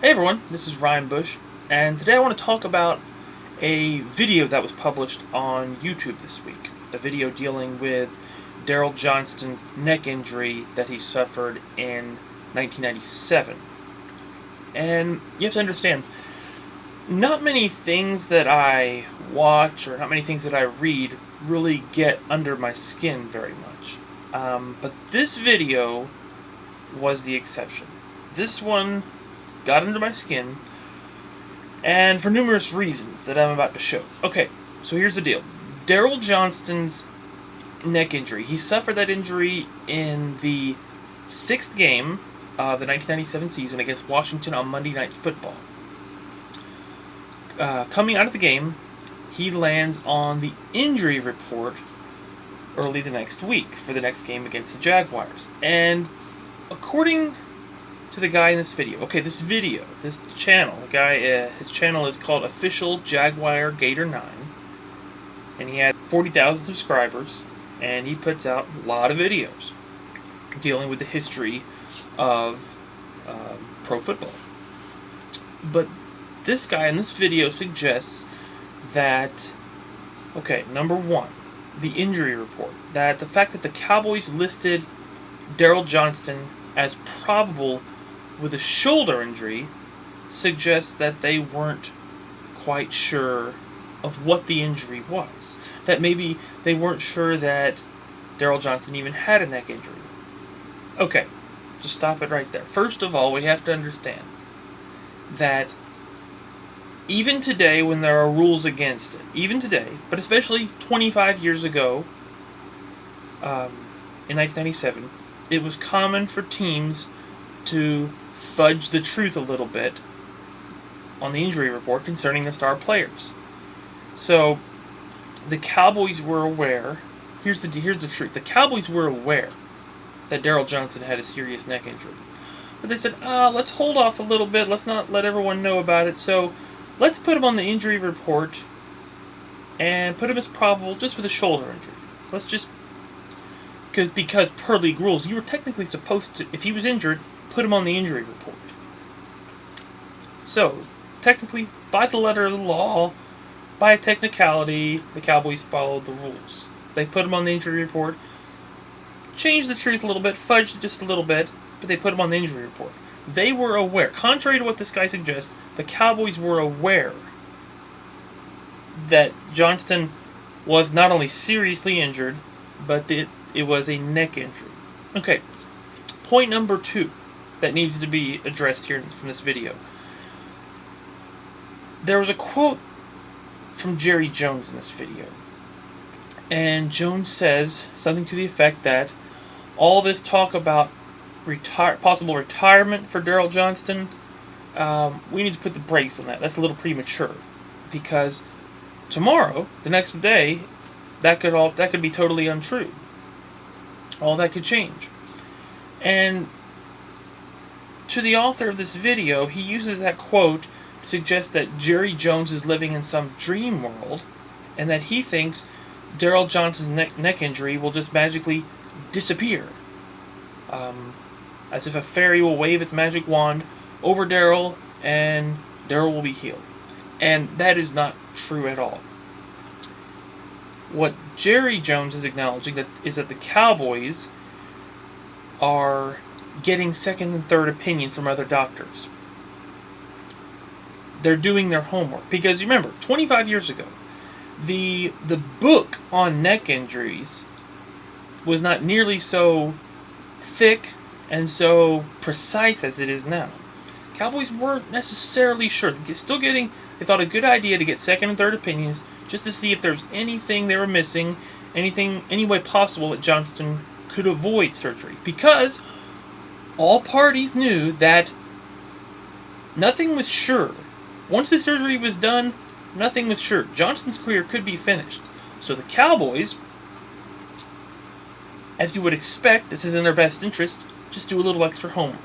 Hey everyone, this is Ryan Bush, and today I want to talk about a video that was published on YouTube this week. A video dealing with Daryl Johnston's neck injury that he suffered in 1997. And you have to understand, not many things that I watch or not many things that I read really get under my skin very much. But this video was the exception. This one got under my skin, and for numerous reasons that I'm about to show. Okay, so here's the deal. Daryl Johnston's neck injury. He suffered that injury in the 6th game of the 1997 season against Washington on Monday Night Football. Coming out of the game, he lands on the injury report early the next week for the next game against the Jaguars. And according to the guy in this video. Okay, this channel, his channel is called Official Jaguar Gator 9, and he had 40,000 subscribers, and he puts out a lot of videos dealing with the history of pro football. But this guy in this video suggests that, okay, number one, the injury report, that the fact that the Cowboys listed Daryl Johnston as probable with a shoulder injury suggests that they weren't quite sure of what the injury was. That maybe they weren't sure that Daryl Johnston even had a neck injury. Okay, just stop it right there. First of all, we have to understand that even today, when there are rules against it, even today, but especially 25 years ago, in 1997, it was common for teams to fudge the truth a little bit on the injury report concerning the star players. So the Cowboys were aware. Here's the truth. The Cowboys were aware that Daryl Johnston had a serious neck injury, but they said, let's hold off a little bit. Let's not let everyone know about it. So let's put him on the injury report and put him as probable just with a shoulder injury. Let's just because per league rules, you were technically supposed to, if he was injured, put him on the injury report. So, technically, by the letter of the law, by a technicality, the Cowboys followed the rules. They put him on the injury report, changed the truth a little bit, fudged it just a little bit, but they put him on the injury report. They were aware, contrary to what this guy suggests, the Cowboys were aware that Johnston was not only seriously injured, but it was a neck injury. Okay, point number 2 that needs to be addressed here from this video. There was a quote from Jerry Jones in this video, and Jones says something to the effect that all this talk about possible retirement for Daryl Johnston, we need to put the brakes on that. That's a little premature, because tomorrow, the next day, that could be totally untrue. All that could change. And to the author of this video, he uses that quote to suggest that Jerry Jones is living in some dream world, and that he thinks Daryl Johnston's neck injury will just magically disappear. As if a fairy will wave its magic wand over Daryl, and Daryl will be healed. And that is not true at all. What Jerry Jones is acknowledging is that the Cowboys are getting second and third opinions from other doctors. They're doing their homework. Because remember, 25 years ago, the book on neck injuries was not nearly so thick and so precise as it is now. Cowboys weren't necessarily sure. They thought a good idea to get second and third opinions just to see if there was anything they were missing, any way possible that Johnston could avoid surgery. Because all parties knew that nothing was sure. Once the surgery was done, nothing was sure. Johnston's career could be finished. So the Cowboys, as you would expect, this is in their best interest, just do a little extra homework.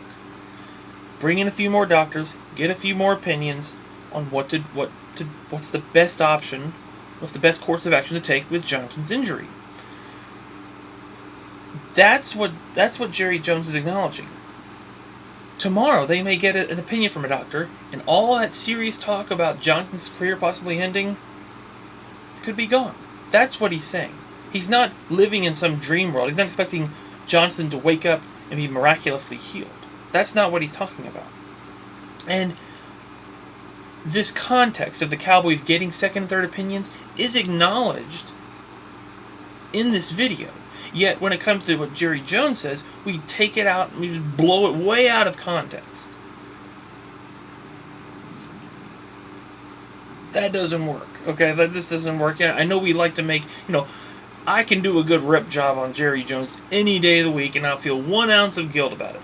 Bring in a few more doctors, get a few more opinions on what's the best option, what's the best course of action to take with Johnston's injury. That's what Jerry Jones is acknowledging. tomorrow they may get an opinion from a doctor, and all that serious talk about Johnston's career possibly ending could be gone. That's what he's saying. He's not living in some dream world. He's not expecting Johnston to wake up and be miraculously healed. That's not what he's talking about. And this context of the Cowboys getting second and third opinions is acknowledged in this video. Yet when it comes to what Jerry Jones says, we take it out and we just blow it way out of context. That doesn't work. Okay, that just doesn't work. I know we like to make, I can do a good rep job on Jerry Jones any day of the week and not feel 1 ounce of guilt about it.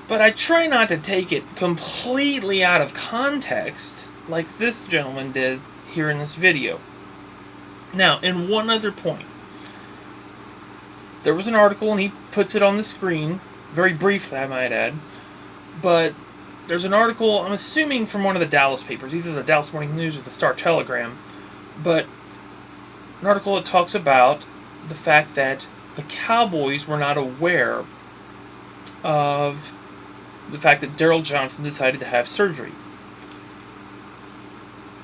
But I try not to take it completely out of context like this gentleman did here in this video. Now, in one other point, there was an article, and he puts it on the screen, very briefly I might add, but there's an article, I'm assuming from one of the Dallas papers, either the Dallas Morning News or the Star-Telegram, but an article that talks about the fact that the Cowboys were not aware of the fact that Daryl Johnston decided to have surgery.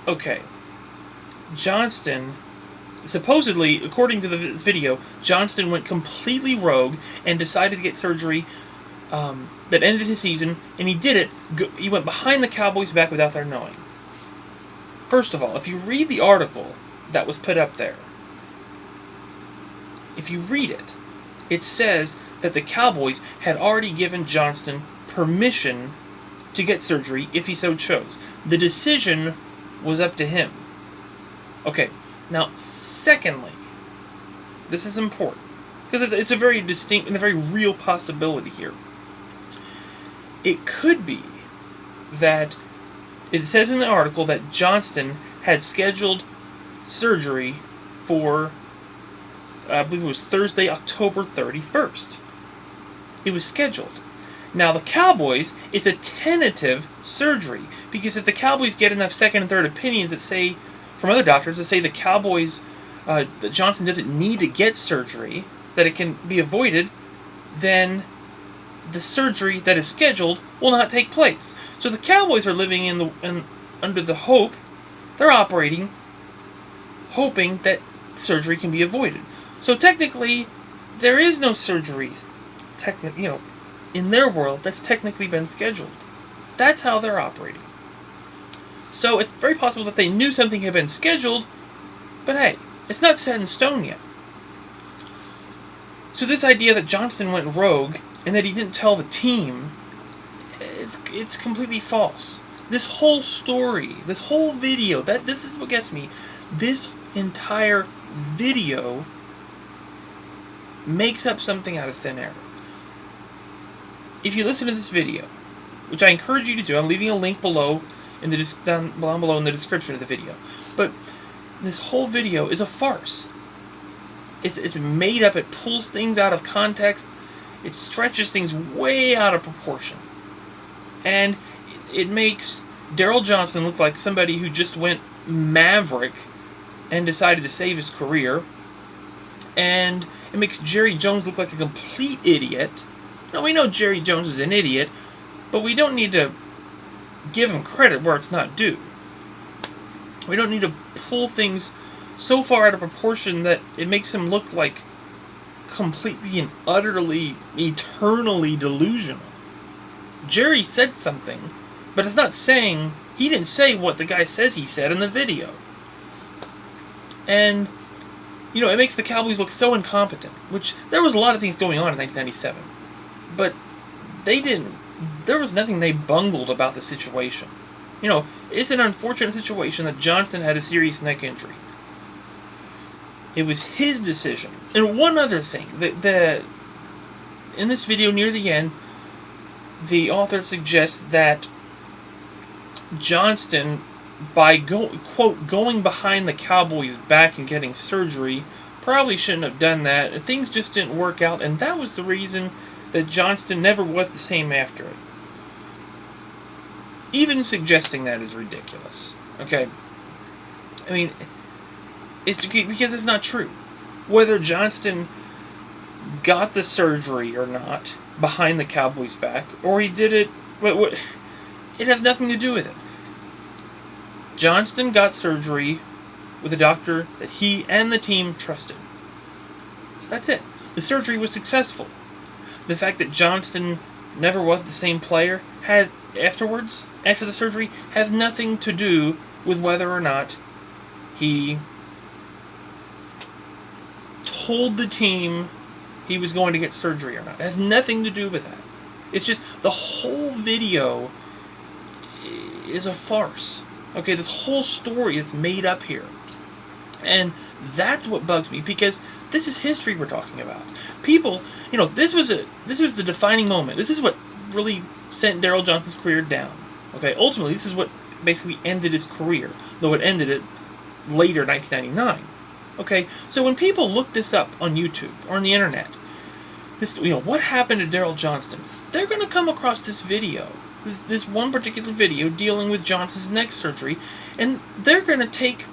Okay. Johnston, supposedly, according to this video, Johnston went completely rogue and decided to get surgery that ended his season, and he did it. He went behind the Cowboys' back without their knowing. First of all, if you read the article that was put up there, if you read it, it says that the Cowboys had already given Johnston permission to get surgery if he so chose. The decision was up to him. Okay, now, secondly, this is important, because it's a very distinct and a very real possibility here. It could be that it says in the article that Johnston had scheduled surgery for, I believe it was Thursday, October 31st. It was scheduled. Now, the Cowboys, it's a tentative surgery, because if the Cowboys get enough second and third opinions that say, from other doctors, that say the Cowboys, that Johnston doesn't need to get surgery, that it can be avoided, then the surgery that is scheduled will not take place. So the Cowboys are living under the hope, they're operating, hoping that surgery can be avoided. So technically, there is no surgery, in their world, that's technically been scheduled. That's how they're operating. So it's very possible that they knew something had been scheduled, but hey, it's not set in stone yet. So this idea that Johnston went rogue and that he didn't tell the team, it's completely false. This whole story, this whole video, this is what gets me. This entire video makes up something out of thin air. If you listen to this video, which I encourage you to do, I'm leaving a link below down below in the description of the video. But this whole video is a farce. It's made up. It pulls things out of context. It stretches things way out of proportion, and it makes Daryl Johnston look like somebody who just went maverick and decided to save his career, and it makes Jerry Jones look like a complete idiot. Now, we know Jerry Jones is an idiot, but we don't need to give him credit where it's not due. We don't need to pull things so far out of proportion that it makes him look like completely and utterly, eternally delusional. Jerry said something, but it's not saying, he didn't say what the guy says he said in the video. And, it makes the Cowboys look so incompetent, which there was a lot of things going on in 1997. But there was nothing they bungled about the situation. It's an unfortunate situation that Johnston had a serious neck injury. It was his decision. And one other thing, in this video near the end, the author suggests that Johnston, by going behind the Cowboys' back and getting surgery, probably shouldn't have done that. And things just didn't work out, and that was the reason that Johnston never was the same after it. Even suggesting that is ridiculous. Okay? I mean, it's because it's not true. Whether Johnston got the surgery or not, behind the Cowboys' back, or he did it. It has nothing to do with it. Johnston got surgery with a doctor that he and the team trusted. That's it. The surgery was successful. The fact that Johnston never was the same player after the surgery, has nothing to do with whether or not he told the team he was going to get surgery or not. It has nothing to do with that. It's just the whole video is a farce. Okay, this whole story is made up here. And that's what bugs me, because this is history we're talking about. People, this was the defining moment. This is what really sent Daryl Johnston's career down. Okay, ultimately, this is what basically ended his career, though it ended it later, 1999. Okay, so when people look this up on YouTube or on the internet, what happened to Daryl Johnston, they're going to come across this video, this one particular video dealing with Johnston's neck surgery, and they're going to take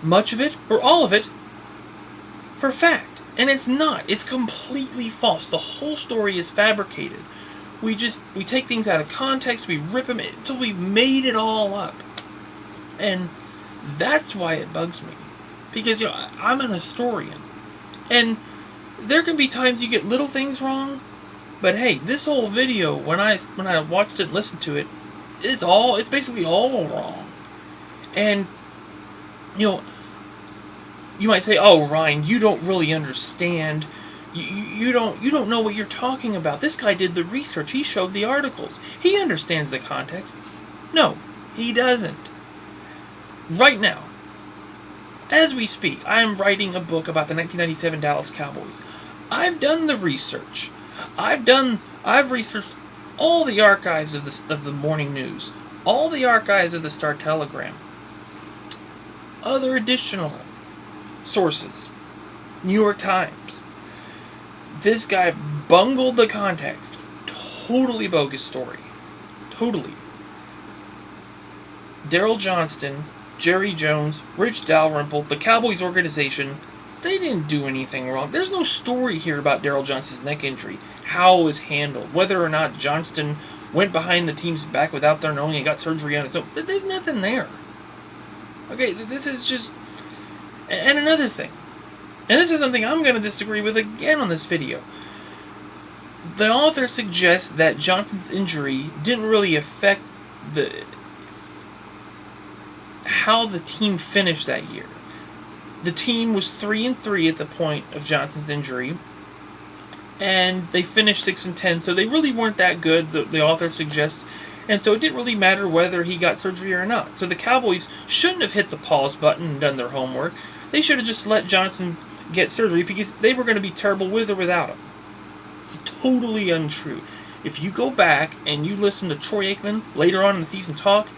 much of it or all of it for fact. And it's not. It's completely false. The whole story is fabricated. We take things out of context, we rip them until we made it all up. And that's why it bugs me. Because, I'm an historian. And there can be times you get little things wrong, but hey, this whole video, when I watched it and listened to it, it's basically all wrong. And, you might say, "Oh, Ryan, you don't really understand. You don't know what you're talking about. This guy did the research. He showed the articles. He understands the context." No, he doesn't. Right now, as we speak, I am writing a book about the 1997 Dallas Cowboys. I've done the research. I've researched all the archives of the morning news, all the archives of the Star Telegram, other additional sources, New York Times. This guy bungled the context. Totally bogus story. Totally. Daryl Johnston, Jerry Jones, Rich Dalrymple, the Cowboys organization, they didn't do anything wrong. There's no story here about Daryl Johnston's neck injury, how it was handled, whether or not Johnston went behind the team's back without their knowing and got surgery on his own. There's nothing there. Okay, this is just... And another thing, and this is something I'm going to disagree with again on this video. The author suggests that Johnston's injury didn't really affect how the team finished that year. The team was 3-3 at the point of Johnston's injury, and they finished 6-10, so they really weren't that good, the author suggests, and so it didn't really matter whether he got surgery or not. So the Cowboys shouldn't have hit the pause button and done their homework. They should have just let Johnston get surgery because they were going to be terrible with or without him. Totally untrue. If you go back and you listen to Troy Aikman later on in the season talk,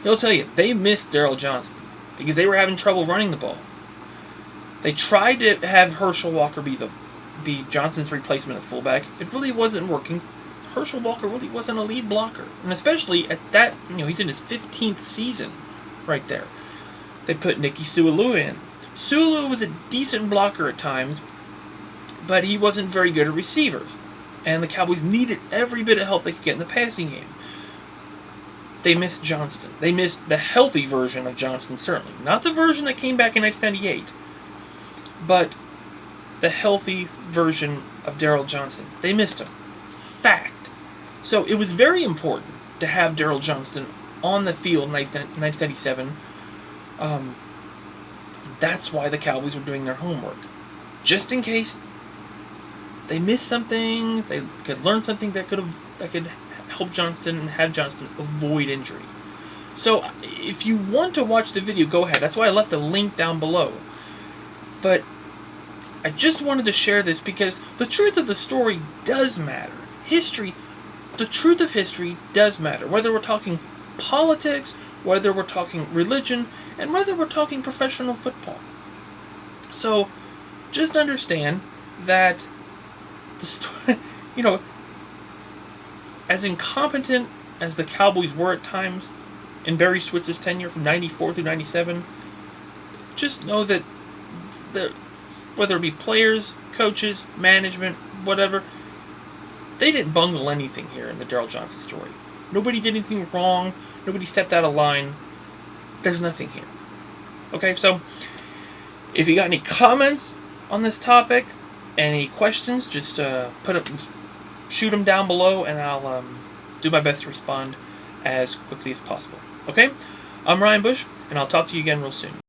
he'll tell you they missed Daryl Johnston because they were having trouble running the ball. They tried to have Herschel Walker be Johnston's replacement at fullback. It really wasn't working. Herschel Walker really wasn't a lead blocker, and especially at that, he's in his 15th season right there. They put Nicky Sualua in. Sualua was a decent blocker at times, but he wasn't very good at receiver. And the Cowboys needed every bit of help they could get in the passing game. They missed Johnston. They missed the healthy version of Johnston, certainly. Not the version that came back in 1998, but the healthy version of Daryl Johnston. They missed him. Fact. So it was very important to have Daryl Johnston on the field in 1997. That's why the Cowboys were doing their homework. Just in case they missed something, they could learn something that could help Johnston and have Johnston avoid injury. So if you want to watch the video, go ahead. That's why I left the link down below. But I just wanted to share this because the truth of the story does matter. The truth of history does matter. Whether we're talking politics, whether we're talking religion, and whether we're talking professional football. So, just understand that the story, as incompetent as the Cowboys were at times in Barry Switzer's tenure from 94 through 97, just know that whether it be players, coaches, management, whatever, they didn't bungle anything here in the Daryl Johnston story. Nobody did anything wrong. Nobody stepped out of line. There's nothing here. Okay, so if you got any comments on this topic, any questions, just shoot them down below, and I'll do my best to respond as quickly as possible. Okay? I'm Ryan Bush, and I'll talk to you again real soon.